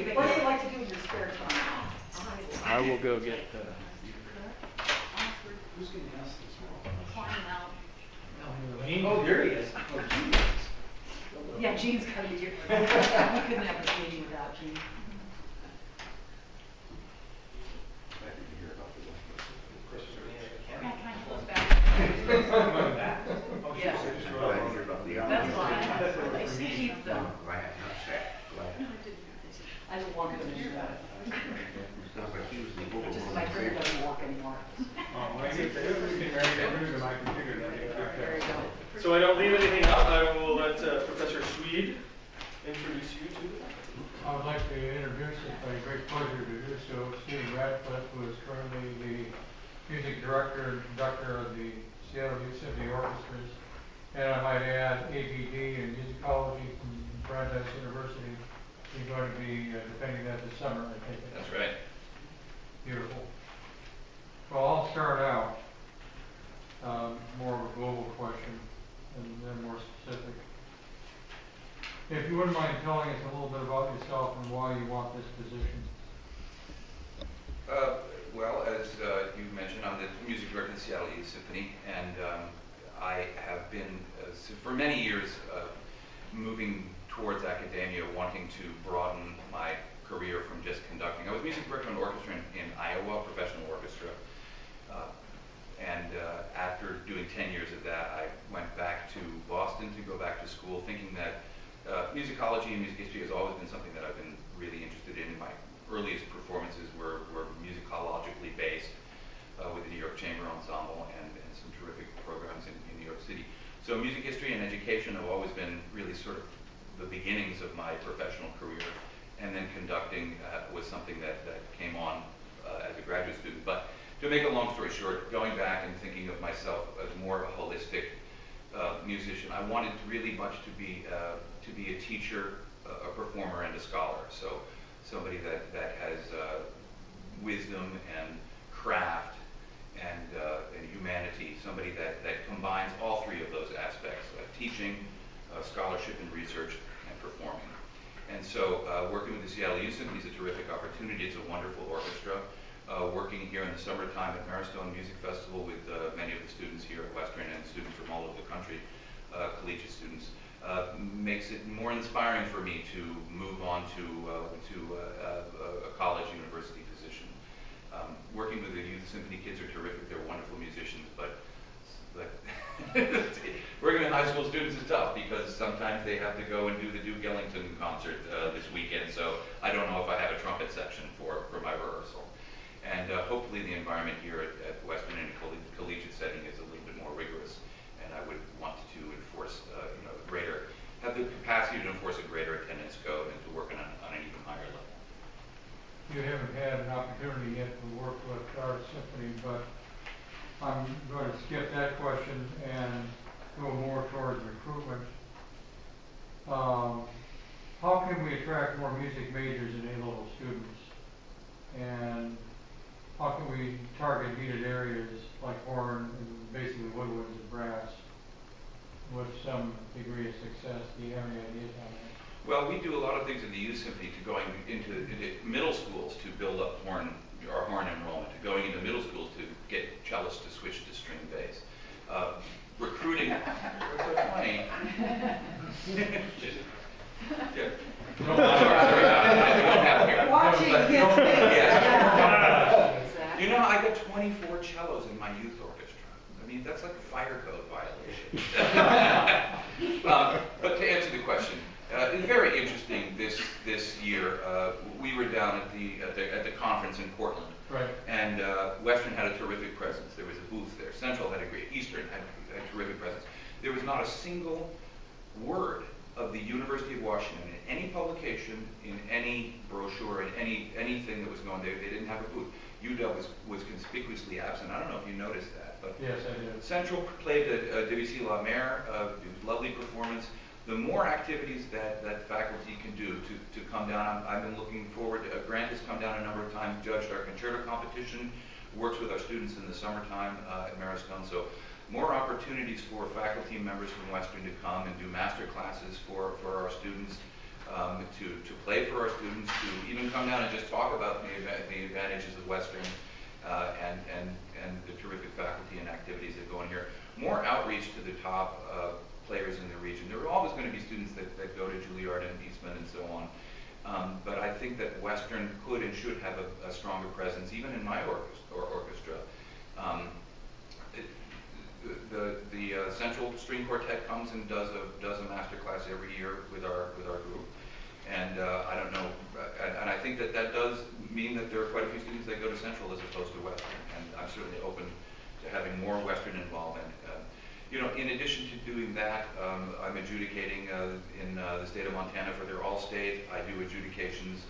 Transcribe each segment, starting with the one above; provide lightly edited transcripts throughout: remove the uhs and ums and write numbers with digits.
What do you like to do in your spare time? I will go get Who's going to ask this one? Flying out. Oh, there he is. Oh, Gene. Yeah, Gene's gotta be here. We couldn't have this meeting without Gene. Can I close back? Yeah. That's fine. Keep them. I don't want to do that. Just my printer doesn't work anymore. There you go. So I don't leave anything out. I will let Professor Swede introduce you to the faculty. I would like to introduce, it's my great pleasure to do so, Steve Radcliffe, who is currently the music director and conductor of the Seattle Youth Symphony Orchestras. And I might add ABD in musicology from Brandeis University. He's going to be defending that this summer, I think. That's right. Beautiful. Well, I'll start out more of a global question and then more specific. If you wouldn't mind telling us a little bit about yourself and why you want this position. Well, as you mentioned, I'm the music director of the Seattle Youth Symphony, and I have been, for many years, moving towards academia, wanting to broaden my career from just conducting. I was music director of an orchestra in Iowa, professional orchestra, and after doing 10 years of that, I went back to Boston to go back to school, thinking that musicology and music history has always been something that I've been really interested in. My earliest performances were musicologically based with the New York Chamber Ensemble and some terrific programs in New York City. So music history and education have always been really sort of the beginnings of my professional career, and then conducting was something that came on as a graduate student. But to make a long story short, going back and thinking of myself as more of a holistic musician, I wanted really much to be a teacher, a performer, and a scholar. So somebody that has wisdom and craft and humanity, somebody that combines all three of those aspects: teaching, scholarship and research, and performing. And so working with the Seattle Youth Symphony is a terrific opportunity. It's a wonderful orchestra. Working here in the summertime at Maristone Music Festival with many of the students here at Western and students from all over the country, collegiate students, makes it more inspiring for me to move on to a college university position. Working with the Youth Symphony kids are terrific. They're wonderful musicians, but working with high school students is tough because sometimes they have to go and do the Duke Ellington concert this weekend, so I don't know if I have a trumpet section for my rehearsal. And hopefully the environment here at Western in a collegiate setting is a little bit more rigorous, and I would want to enforce have the capacity to enforce a greater attendance code and to work on an even higher level. You haven't had an opportunity yet to work with our symphony, but I'm going to skip that question and go more towards recruitment. How can we attract more music majors and A-level students? And how can we target needed areas like horn and basically woodwinds and brass with some degree of success? Do you have any ideas on that? Well, we do a lot of things in the Youth Symphony to going into middle schools to build up our horn enrollment, to going into middle schools to get cellists to switch to string bass. Recruiting, what's so funny? Yeah. No, sorry, I don't have here. Watching Yes. Exactly. You know, I got 24 cellos in my youth orchestra. I mean, that's like a fire code violation. But to answer the question, it's very interesting this year. We were down at the conference in Portland, Right. and Western had a terrific presence. There was a booth there. Central had a great. Eastern had a terrific presence. There was not a single word of the University of Washington in any publication, in any brochure, in anything that was going there. They didn't have a booth. UW was conspicuously absent. I don't know if you noticed that, but Yes, I did. Central played the Debussy La Mer. It was a lovely performance. The more activities that faculty can do to come down, I've been looking forward. Grant has come down a number of times, judged our concerto competition, works with our students in the summertime at Maristone. So more opportunities for faculty members from Western to come and do master classes for our students, to play for our students, to even even come down and just talk about the advantages of Western and the terrific faculty and activities that go on here. More outreach to the top players in the region. There are always going to be students that go to Juilliard and Eastman and so on. But I think that Western could and should have a stronger presence, even in my orchestra. The Central String Quartet comes and does a master class every year with our group, and I don't know, and I think that does mean that there are quite a few students that go to Central as opposed to Western, and I'm certainly open to having more Western involvement. In addition to doing that, I'm adjudicating in the state of Montana for their All-State. I do adjudications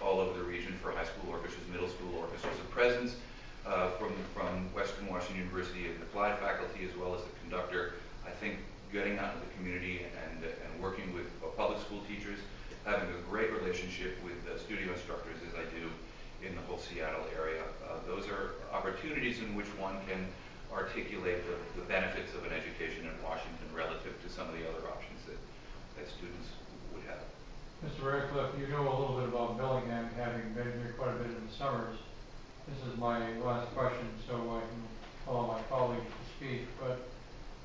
all over the region for high school orchestras, middle school orchestras. A presence from Western Washington University and the applied faculty, as well as the conductor. I think getting out into the community and working with public school teachers, having a great relationship with studio instructors, as I do in the whole Seattle area. Those are opportunities in which one can articulate the benefits of an education in Washington relative to some of the other options that students would have. Mr. Radcliffe, you know a little bit about Bellingham, having been here quite a bit in the summers. This is my last question, so I can allow my colleagues to speak. But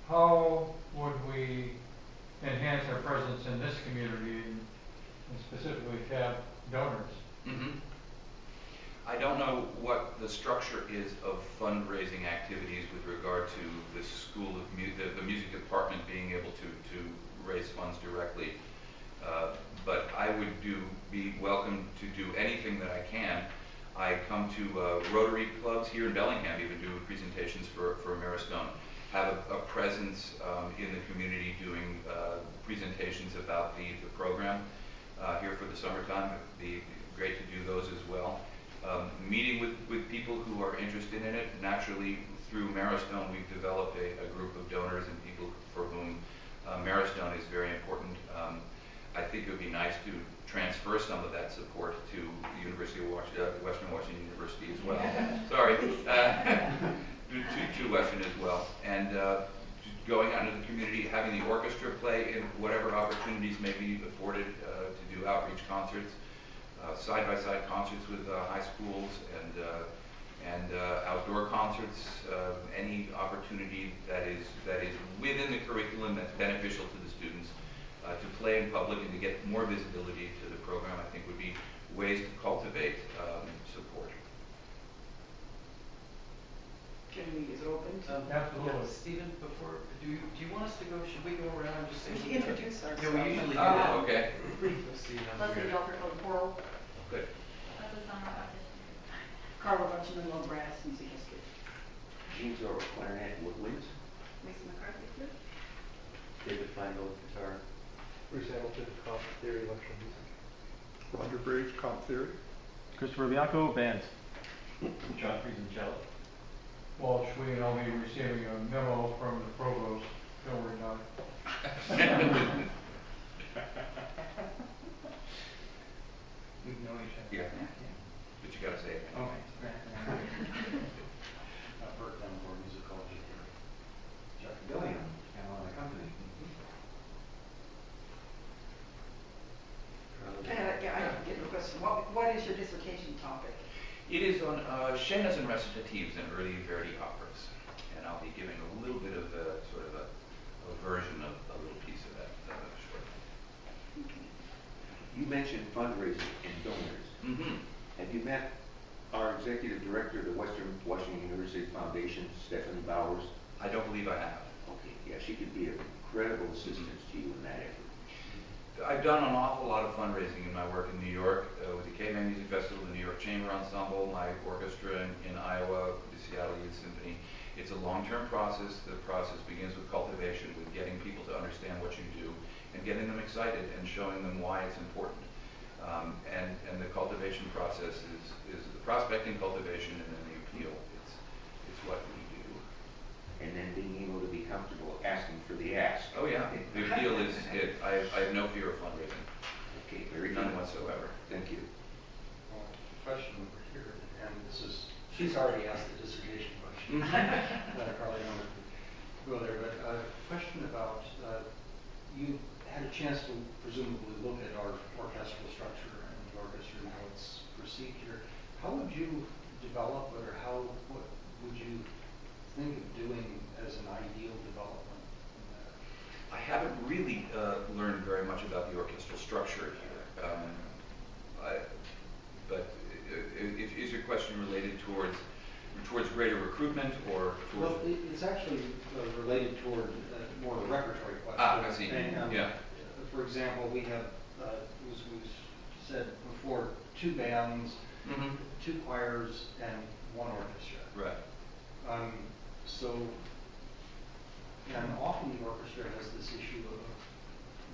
how would we enhance our presence in this community and specifically tap donors? Mm-hmm. I don't know what the structure is of fundraising activities with regard to the School of the music department being able to raise funds directly. But I would be welcome to do anything that I can. I come to Rotary clubs here in Bellingham, even do presentations for Maristone. Have a presence in the community doing presentations about the program here for the summertime. It'd be great to do those as well. Meeting with people who are interested in it. Naturally, through Maristone, we've developed a group of donors and people for whom Maristone is very important. I think it would be nice to transfer some of that support to the University of Western Washington University as well. Sorry, to Western as well. And going out into the community, having the orchestra play in whatever opportunities may be afforded to do outreach concerts. Side-by-side concerts with high schools and outdoor concerts, any opportunity that is within the curriculum that's beneficial to the students to play in public and to get more visibility to the program, I think would be ways to cultivate support. Is it open to? Absolutely. Stephen, before, do you want us to go, should we go around and just say? We should introduce ourselves. Yeah, we usually do Oh, that. Okay. Let's see. Leslie Delper from Coral, Good. Carla Butchman, Low Brass, Music History. Gene Zorro, clarinet, woodwinds. Lisa McCarthy, good. David Feingold, guitar. Bruce Hamilton, comp theory, electro music. Roger Briggs, comp theory. Christopher Bianco, band. John Friesen, cello. Walt Schween, I'll be receiving a memo from the provost. Don't worry about it. We know each other. Yeah. But you got to say it. Okay. Bert Dunmore, musicology. Chuck Gilliam, piano and accompanying. I have to get a question. What is your dissertation topic? It is on Scenas and Recitatives in early Verdi operas, and I'll be giving a little bit of a sort of a version of a little piece of that shortly. You mentioned fundraising and donors. Mm-hmm. Have you met our executive director of the Western Washington University Foundation, Stephanie Bowers? I don't believe I have. Okay, yeah, she could be of incredible assistance to you in that effort. I've done an awful lot of fundraising in my work in New York with the Caveman Music Festival, the New York Chamber Ensemble, my orchestra in Iowa, the Seattle Youth Symphony. It's a long-term process. The process begins with cultivation, with getting people to understand what you do and getting them excited and showing them why it's important. And the cultivation process is the prospecting, cultivation, and then the appeal. It's what we do. And then being able to be comfortable asking for the ask. Oh yeah, the appeal is it. I have no fear of fundraising. Okay, very good. None whatsoever. Thank you. Question over here, and this is, she's already asked the dissertation question. Probably don't go there, but question about, you had a chance to presumably look at our orchestral structure and the orchestra and how procedure, how would you develop it, or what would you think of doing as an ideal development? I haven't really learned very much about the orchestral structure here. But is your question related towards greater recruitment or towards? Well, it's actually related toward more of a repertory question. I see. And, yeah. For example, we have, as we said before, 2 bands, Mm-hmm. 2 choirs, and 1 orchestra. Right. And often the orchestra has this issue of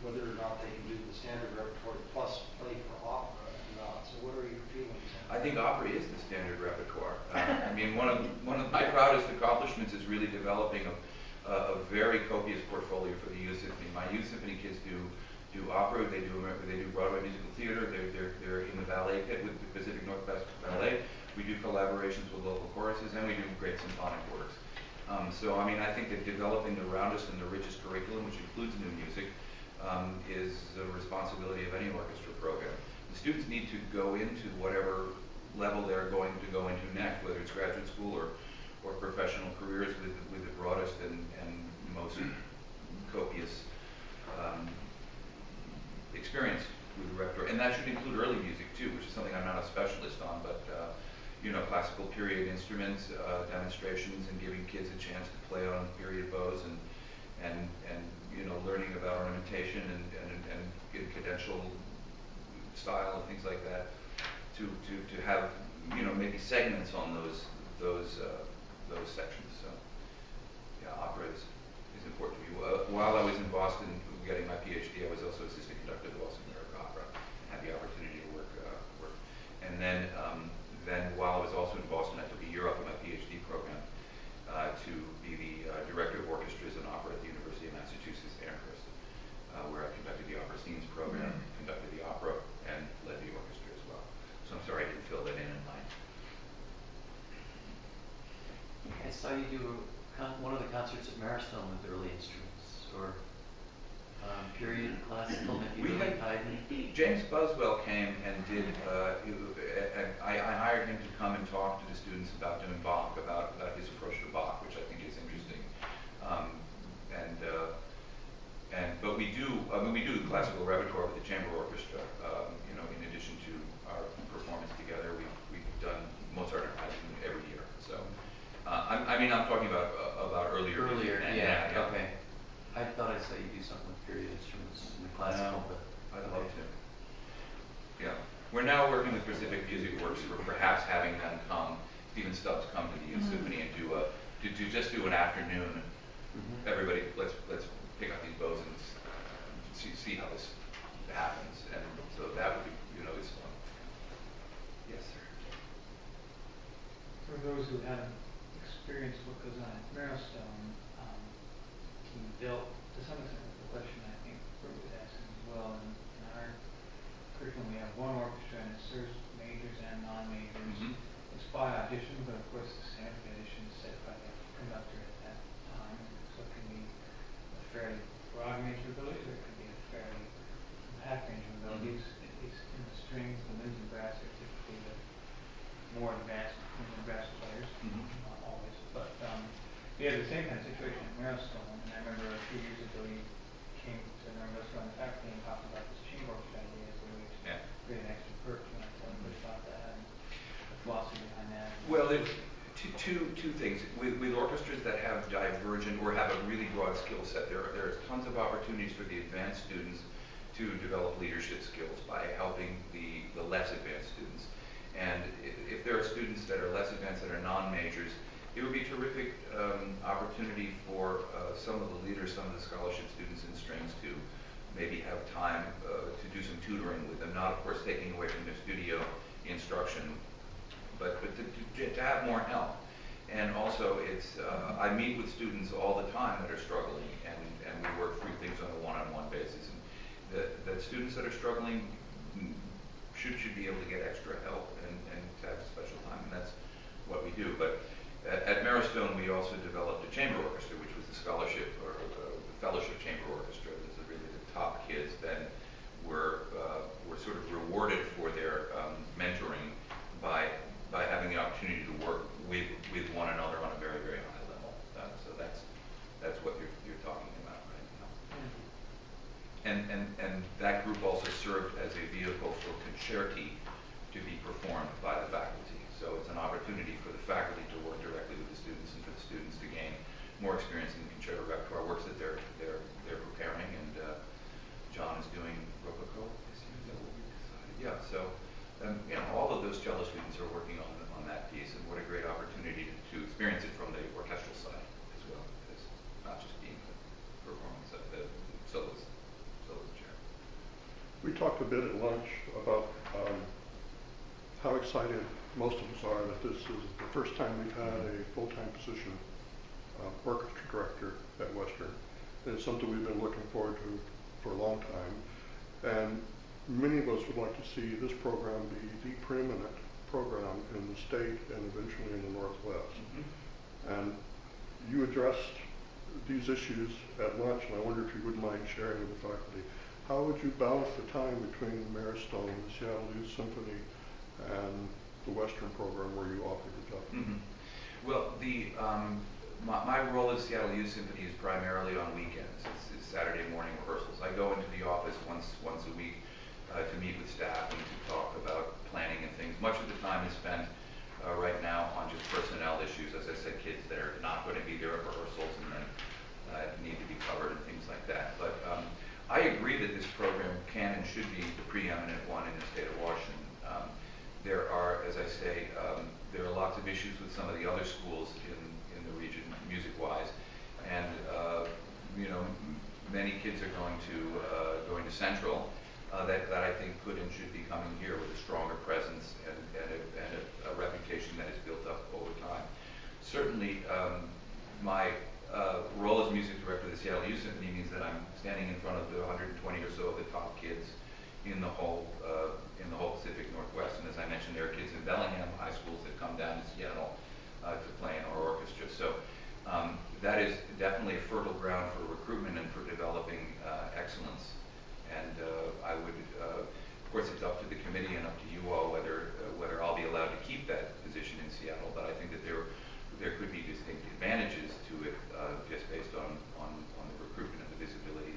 whether or not they can do the standard repertoire plus play for opera or not. So what are your feelings? I think opera is the standard repertoire. I mean, one of my proudest accomplishments is really developing a very copious portfolio for the youth symphony. My youth symphony kids do opera, they do Broadway musical theater, they're in the ballet pit with the Pacific Northwest Ballet. We do collaborations with local choruses, and we do great symphonic works. So, I mean, I think that developing the roundest and the richest curriculum, which includes new music, is the responsibility of any orchestra program. The students need to go into whatever level they're going to go into next, whether it's graduate school or professional careers with the broadest and most copious experience with the repertoire. And that should include early music too, which is something I'm not a specialist on, but you know, classical period instruments, demonstrations, and giving kids a chance to play on period bows and you know, learning about ornamentation and cadential style and things like that, to have, you know, maybe segments on those sections. So yeah, opera is important to me. While I was in Boston getting my PhD, I was also assistant conductor of the Boston America Opera, and had the opportunity to work. And then while I was also in Boston, I took a year off of my PhD program to be the director of orchestras and opera at the University of Massachusetts Amherst, where I conducted the opera scenes program, conducted the opera, and led the orchestra as well. So I'm sorry I didn't fill that in line. I saw you do one of the concerts at Maristone with early instruments, or period classical, maybe early Haydn. James Buswell came and did, I hired him to come and talk to the students about doing Bach, about his approach to Bach, which I think is interesting. But we do the classical repertoire with the chamber orchestra. You know, in addition to our performance together, we've done Mozart and Haydn every year. So, I mean, I'm talking about earlier. Earlier, yeah. Okay. I thought I saw you do something with period instruments in the classical, but I'd love to. Yeah, we're now working with Pacific Music Works for perhaps having them come, Stephen Stubbs come to the Youth Symphony and just do an afternoon. Everybody, let's pick up these bows and see how this happens, and so that would be, you know, it's fun. Yes, sir. For those who haven't experienced what goes on at Maristone, he built, to some extent, the question I think Bert was asking as well. In our curriculum, we have 1 orchestra, and it serves majors and non-majors. It's by audition, but of course the standard audition is set by the conductor at that time. So it can be a fairly broad range of abilities, or it can be a fairly compact range of abilities. It's in the strings, the winds and brass are typically the more advanced winds and brass players, not always. But we had the same kind of situation at Maristone, and I remember a few years ago you came to Maristone faculty and talked about this chamber orchestra idea as a way to create an extra perk. You want to tell everybody about that and the philosophy behind that? Well, there's two things. With orchestras that have divergent or have a really broad skill set, there's tons of opportunities for the advanced students to develop leadership skills by helping the less advanced students. And if there are students that are less advanced, that are non-majors, it would be a terrific opportunity for some of the leaders, some of the scholarship students in strings to maybe have time to do some tutoring with them, not of course taking away from their studio instruction, but to have more help. And also it's, I meet with students all the time that are struggling, and we work through things on a one-on-one basis. And that students that are struggling should be able to get extra help and to have special time, and that's what we do. But at Maristone, we also developed a chamber orchestra, which was the scholarship or the fellowship chamber orchestra. Those are really the top kids that were sort of rewarded for their mentoring key to be performed by the faculty. So it's an opportunity for the faculty to work directly with the students and for the students to gain more experience in the concerto repertoire works that they're preparing. And John is doing Rococo this year. Is that what we decided? Yeah. So all of those cello students are working on that piece, and what a great opportunity to experience it from the orchestral side as well, because not just being the performance of the soloist chair. We talked a bit at lunch about how excited most of us are that this is the first time we've had a full-time position orchestra director at Western. And it's something we've been looking forward to for a long time. And many of us would like to see this program be the preeminent program in the state and eventually in the Northwest. And you addressed these issues at lunch, and I wonder if you wouldn't mind sharing with the faculty. How would you balance the time between Maristone, the Seattle Youth Symphony, and the Western program where you offer the job? Well, my role at Seattle Youth Symphony is primarily on weekends. It's Saturday morning rehearsals. I go into the office once a week to meet with staff and to talk about planning and things. Much of the time is spent right now on just personnel issues, as I said, kids that are not going to be there at rehearsals and then need to be covered and things like that. But I agree that this program can and should be the preeminent one in the state of Washington. There are, as I say, there are lots of issues with some of the other schools in the region, music-wise, and many kids are going to Central. That I think could and should be coming here with a stronger presence and a reputation that is built up over time. Certainly, my role as music director of the Seattle Youth Symphony means that I'm standing in front of the 120 or so of the top kids in the whole Pacific Northwest. And as I mentioned, there are kids in Bellingham high schools that come down to Seattle to play in our orchestra. So that is definitely a fertile ground for recruitment and for developing excellence. And I would, of course, it's up to the committee and up to you all whether I'll be allowed to keep that position in Seattle. But I think that there could be distinct advantages to it just based on the recruitment and the visibility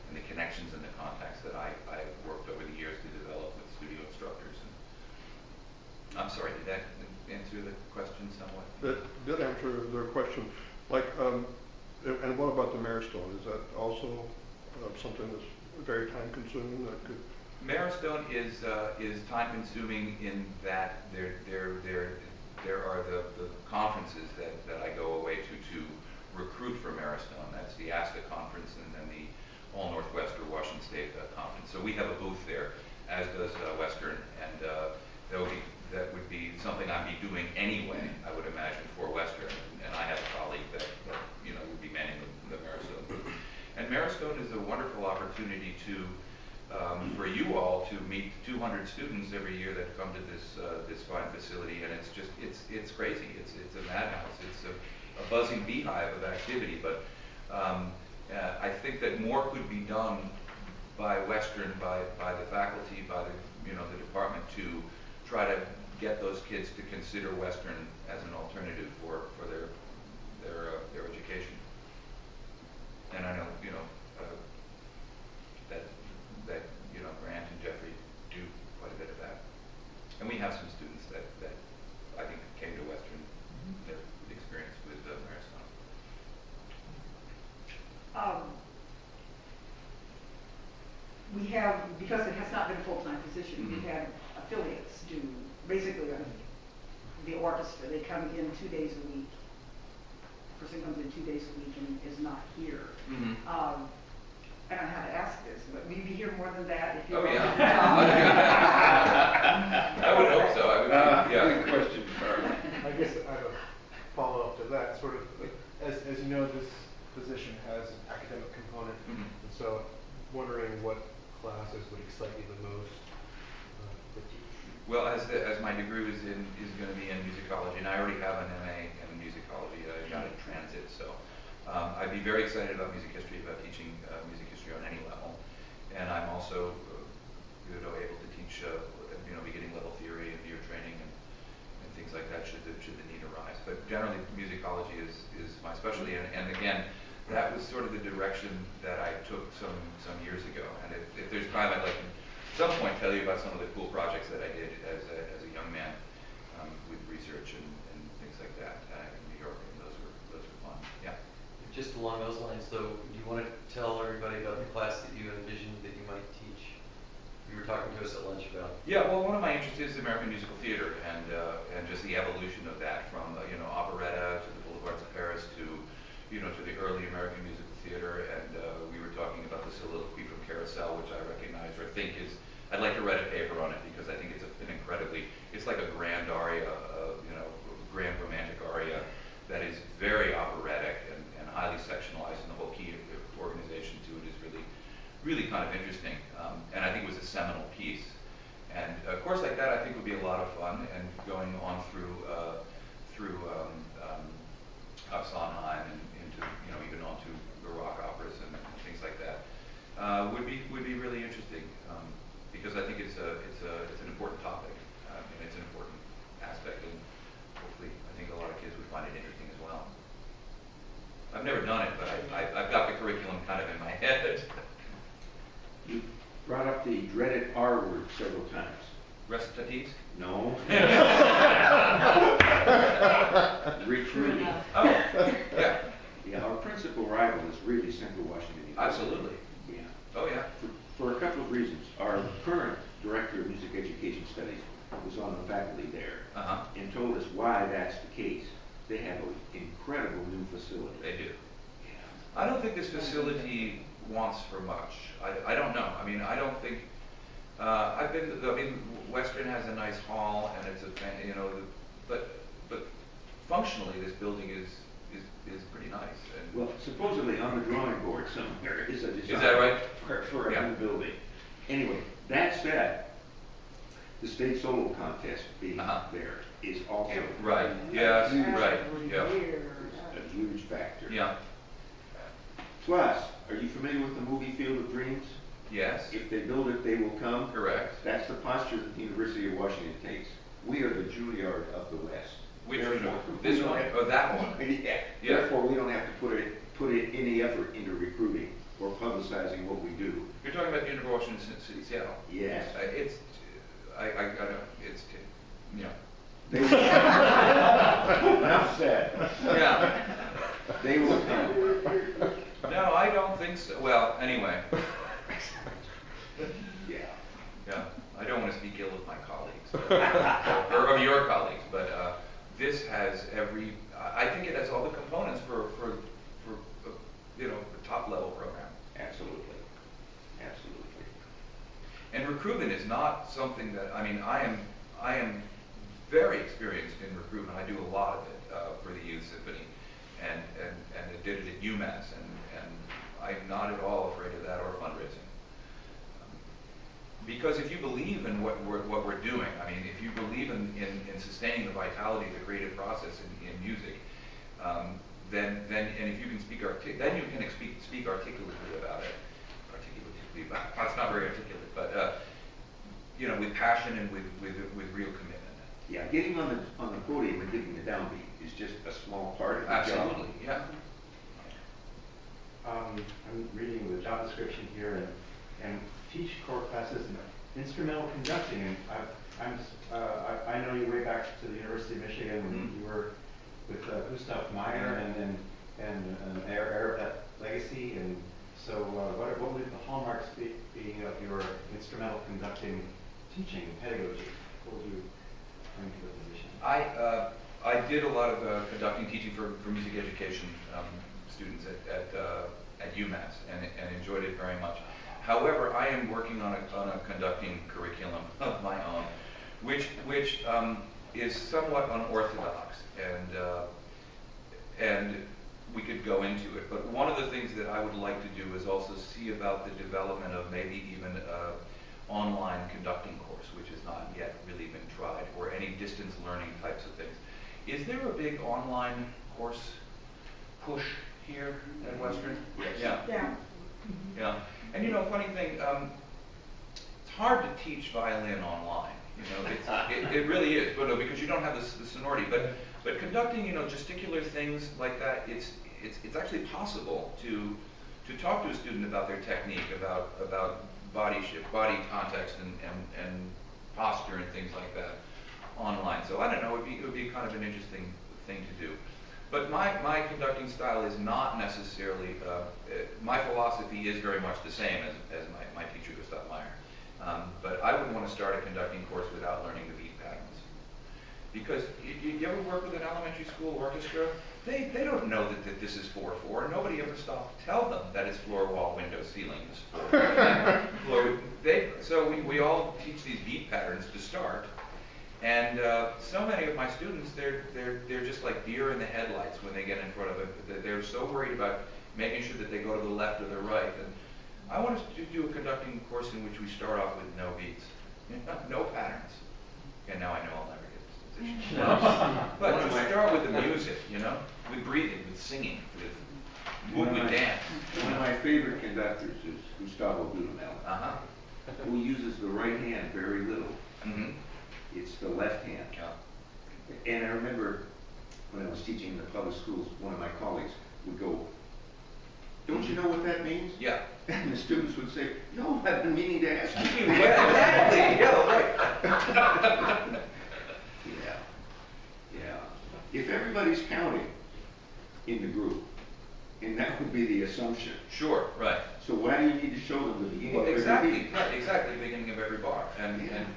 and the connections and the contacts that I've worked over the years to develop with studio instructors. And I'm sorry, did that answer the question somewhat? That did answer the question. Like, and what about the Maristone? Is that also something that's very time-consuming? That could. Maristone is time-consuming in that there are the conferences that I go away to recruit for Maristone. That's the ASCA conference and then the All Northwest or Washington State conference. So we have a booth there, as does Western, and that would be something I'd be doing anyway, I would imagine, for Western. And I have a colleague that would be manning the Maristone booth. And Maristone is a wonderful opportunity for you all to meet 200 students every year that come to this fine facility, and it's crazy. It's a madhouse. It's a buzzing beehive of activity. But I think that more could be done by Western, by the faculty, by the department to try to get those kids to consider Western as an alternative for their education. And I know that Grant and Jeffrey do quite a bit of that. And we have some students that I think came to Western their experience with Maristone. We have, because it has not been a full-time position, we've had affiliates do basically the orchestra. They come in 2 days a week. The person comes in 2 days a week and is not here. I don't know how to ask this, but will you be here more than that if you yeah. I would hope so. Good question, Carl. I guess I have a follow-up to that. Sort of, as you know, this position has an academic component, and so wondering what classes would excite you the most to teach. Well, as my degree is going to be in musicology, and I already have an MA in musicology. I got it in transit, so I'd be very excited about music history, about teaching music history on any level. And I'm also able to teach beginning level theory and ear training and things like that should the need arise. But generally, musicology is my specialty, and again, that was sort of the direction that I took some years ago. And if there's time, I'd like to some point tell you about some of the cool projects that I did as a young man with research and things like that in New York, and those were fun. Yeah. Just along those lines, though, do you want to tell everybody about the class that you envisioned that you might teach? You were talking to us at lunch about. Yeah, well, one of my interests is American musical theater and just the evolution of that from operetta to the Boulevards of Paris to to the early American musical theater. And we were talking about the soliloquy from Carousel, which I recognize or think is. I'd like to write a paper on it because I think it's it's like a grand aria, grand romantic aria that is very operatic and highly sectionalized, and the whole key of organization to it is really kind of interesting. And I think it was a seminal piece. And a course like that I think would be a lot of fun, and going on through Sondheim and into even onto Baroque operas and things like that would be really interesting, because I think it's an important topic, and it's an important aspect, and hopefully I think a lot of kids would find it interesting as well. I've never done it, but I've got the curriculum kind of in my head. You brought up the dreaded R word several times. Recitatives? No. Recruiting. Oh, yeah. Yeah, our principal rival is really Central Washington University. Absolutely. Yeah. Oh, yeah. For a couple of reasons. Our current director of music education studies was on the faculty there and told us why that's the case. They have an incredible new facility. They do. Yeah. I don't think this facility wants for much. I don't know. I mean, I don't think. Western has a nice hall, and it's but functionally this building is pretty nice. And well, supposedly on the drawing board somewhere is a design. Is that right? For a new building. Anyway, that said, the state solo contest being there is also right. Yes. Right. Yeah. A huge factor. Yeah. Plus, are you familiar with the movie Field of Dreams? Yes. If they build it, they will come. Correct. That's the posture that the University of Washington takes. We are the Juilliard of the West. Which this one or that one? Yeah. Therefore, we don't have to put in any effort into recruiting or publicizing what we do. You're talking about the University of Washington Seattle. Yes. They will come. Enough said. Yeah. They will come. No, I don't think so. Well, anyway. Yeah. Yeah. I don't want to speak ill of my colleagues, or of your colleagues, but this has every. I think it has all the components for a top level program. Absolutely. Absolutely. And recruitment is not something that I am very experienced in recruitment. I do a lot of it for the Youth Symphony, and I did it at UMass, and I'm not at all afraid of that or fundraising. Because if you believe in what we're doing, if you believe in sustaining the vitality of the creative process in music, then if you can speak speak articulately about it. That's not very articulate, but with passion and with real commitment. Yeah, getting on the podium and getting the downbeat is just a small part of the job. Absolutely, yeah. I'm reading the job description here and teach core classes in instrumental conducting. And I know you way back to the University of Michigan when you were with Gustav Meyer and at Legacy. And so, what would the hallmarks be of your instrumental conducting teaching pedagogy? What would you bring to the position? I did a lot of conducting teaching for music education students at UMass and enjoyed it very much. However, I am working on a conducting curriculum of my own, which is somewhat unorthodox, and we could go into it. But one of the things that I would like to do is also see about the development of maybe even an online conducting course, which has not yet really been tried, or any distance learning types of things. Is there a big online course push here at Western? Yes. Yeah. Yeah. Yeah. And funny thing, it's hard to teach violin online. It really is, because you don't have the sonority. But conducting, gesticular things like that, it's actually possible to talk to a student about their technique, about body shape, body context, and posture and things like that online. So I don't know, it would be kind of an interesting thing to do. But my conducting style is not necessarily, my philosophy is very much the same as my teacher, Gustav Meyer. But I would want to start a conducting course without learning the beat patterns. Because you ever work with an elementary school orchestra? They don't know that this is 4/4. Nobody ever stopped to tell them that it's floor, wall, window, ceiling is 4. So we all teach these beat patterns to start. And so many of my students, they're just like deer in the headlights when they get in front of it. They're so worried about making sure that they go to the left or the right. And I want us to do a conducting course in which we start off with no beats, no patterns. And now I know I'll never get this position. But just start with the music, with breathing, with singing, with dance. One of my favorite conductors is Gustavo Dudamel, who uses the right hand very little. Mm-hmm. It's the left hand. And I remember when I was teaching in the public schools, one of my colleagues would go, "Don't you know what that means?" Yeah. And the students would say, "No, I've been meaning to ask you." Exactly. Yeah, right. Yeah. If everybody's counting in the group, and that would be the assumption. Sure, right. So why do you need to show them the beginning of every beat? Exactly, the beginning of every bar. And then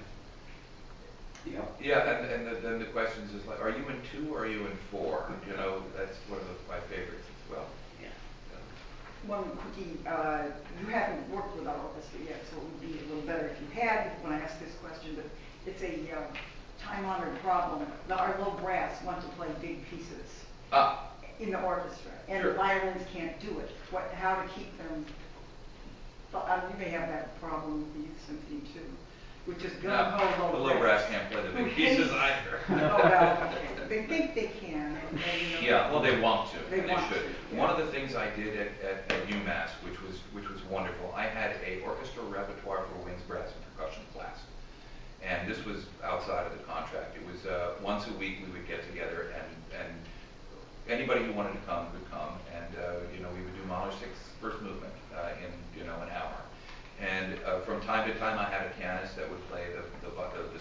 the questions is like, are you in 2 or are you in 4? That's one of my favorites as well. One quickie, you haven't worked with our orchestra yet, so it would be a little better if you had when I ask this question, but it's a time-honored problem. Now, our low brass want to play big pieces in the orchestra, and Sure. the violins can't do it. How to keep them, you may have that problem with the youth symphony too, which is gung-ho The low brass can't play the big pieces either. They think they can. Yeah, well, they want to. They want should. to, yeah. One of the things I did at UMass, which was wonderful, I had a orchestra repertoire for winds, brass, and percussion class. And this was outside of the contract. It was once a week we would get together, and anybody who wanted to come could come. And we would do Mahler 6's first movement in an hour. And from time to time, I had a pianist that would play the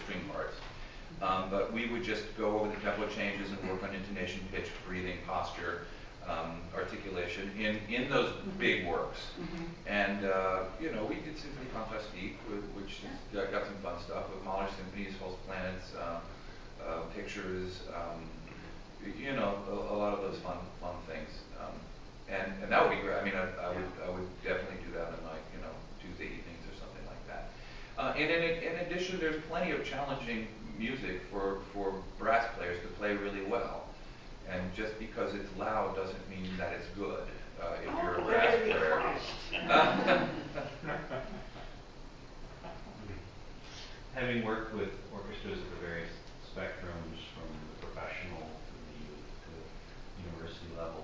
string parts. But we would just go over the tempo changes and work on intonation, pitch, breathing, posture, articulation in those big works. And we did Symphony Fantastique, which got some fun stuff. With Mahler symphonies, False Planets, pictures, a lot of those fun things. And that would be great. I mean, I would definitely do that on Tuesday evenings or something like that. And in addition, there's plenty of challenging music for brass players to play really well. And just because it's loud doesn't mean that it's good. If you're a brass player. Having worked with orchestras of the various spectrums, from the professional to the youth to university level,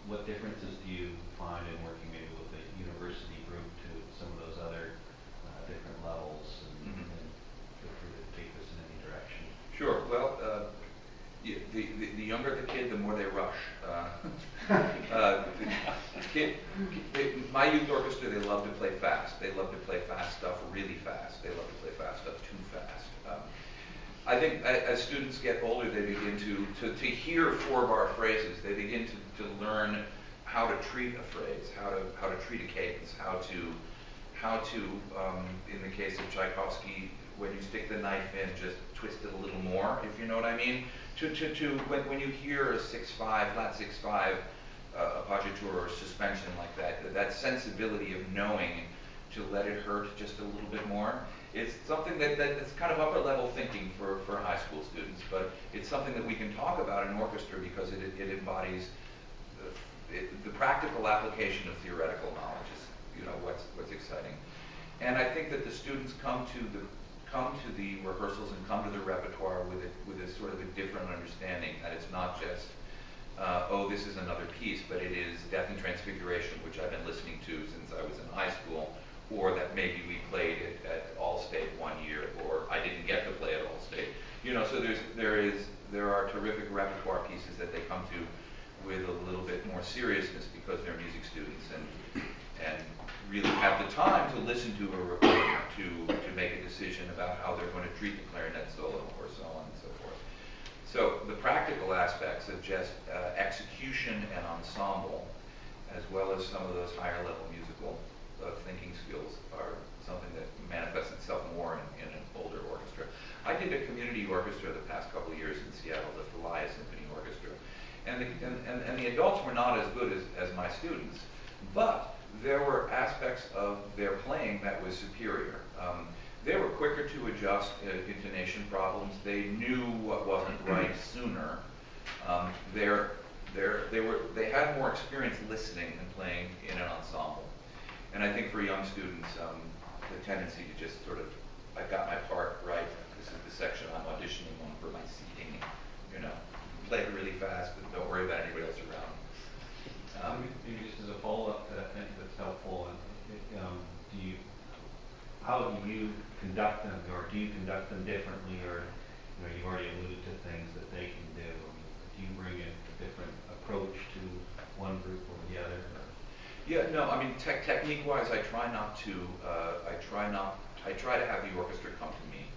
what differences do you find in working maybe with a university group to some of those other different levels? And feel free to take this in any direction. Sure. Well, the younger the kid, the more they rush. My youth orchestra, they love to play fast. They love to play fast stuff really fast. They love to play fast stuff too fast. I think as students get older, they begin to hear 4-bar phrases. They begin to learn how to treat a phrase, how to treat a cadence, how to in the case of Tchaikovsky, when you stick the knife in, just twist it a little more, if you know what I mean. When you hear a 6/5, flat 6/5 appoggiatura or suspension like that sensibility of knowing to let it hurt just a little bit more. It's something that's kind of upper level thinking for high school students, but it's something that we can talk about in orchestra because it embodies the practical application of theoretical knowledge is what's exciting. And I think that the students come to the rehearsals and come to the repertoire with a sort of a different understanding that it's not just this is another piece, but it is Death and Transfiguration, which I've been listening to since I was in high school, or that maybe we played it at Allstate one year, or I didn't get to play at Allstate. So there are terrific repertoire pieces that they come to with a little bit more seriousness because they're music students and really have the time to listen to a recording to make a decision about how they're going to treat the clarinet solo or so on and so forth. So the practical aspects of just execution and ensemble, as well as some of those higher level musical thinking skills, are something that manifests itself more in an older orchestra. I did a community orchestra the past couple of years in Seattle, the Thalia Symphony Orchestra, and the adults were not as good as my students, but there were aspects of their playing that was superior. They were quicker to adjust intonation problems. They knew what wasn't right sooner. They had more experience listening and playing in an ensemble. And I think for young students, the tendency to just sort of, I got my part right, this is the section I'm auditioning on for my seating, you know, play it really fast, but don't worry about anybody else around. Maybe just as a follow-up to that, I think that's helpful. How do you conduct them, or do you conduct them differently, or you already alluded to things that they can do? I mean, do you bring in a different approach to one group or the other? Or? Yeah, no, I mean, technique-wise, I try to have the orchestra come to me.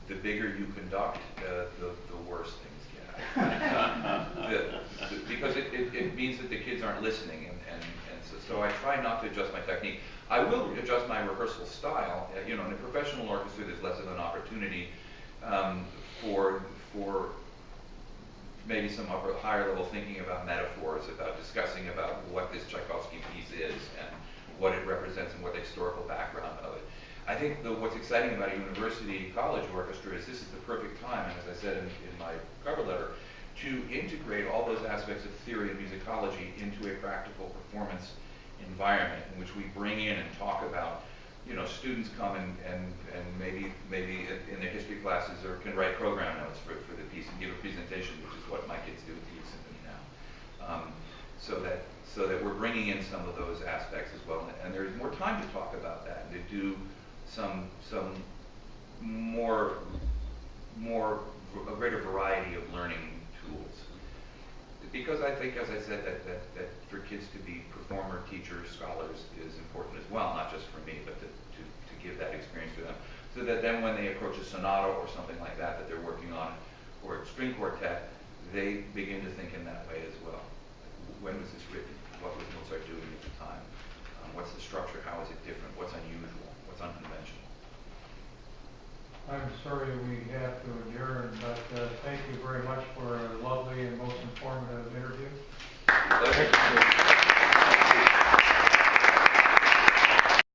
The bigger you conduct, the worse things get. Because it means that the kids aren't listening, and so I try not to adjust my technique. I will adjust my rehearsal style. In a professional orchestra, there's less of an opportunity for maybe some higher level thinking about metaphors, about discussing about what this Tchaikovsky piece is and what it represents and what the historical background of it. I think what's exciting about a university college orchestra is this is the perfect time, and as I said in my cover letter, to integrate all those aspects of theory and musicology into a practical performance environment in which we bring in and talk about, students come and maybe in their history classes can write program notes for the piece and give a presentation, which is what my kids do at the Youth Symphony now. So that we're bringing in some of those aspects as well, and there's more time to talk about that and to do a greater variety of learning tools. Because I think, as I said, that for kids to be performer, teachers, scholars is important as well, not just for me, but to give that experience to them. So that then when they approach a sonata or something like that they're working on, or a string quartet, they begin to think in that way as well. When was this written? What was Mozart doing at the time? What's the structure? How is it different? What's unusual? What's unconventional? I'm sorry we have to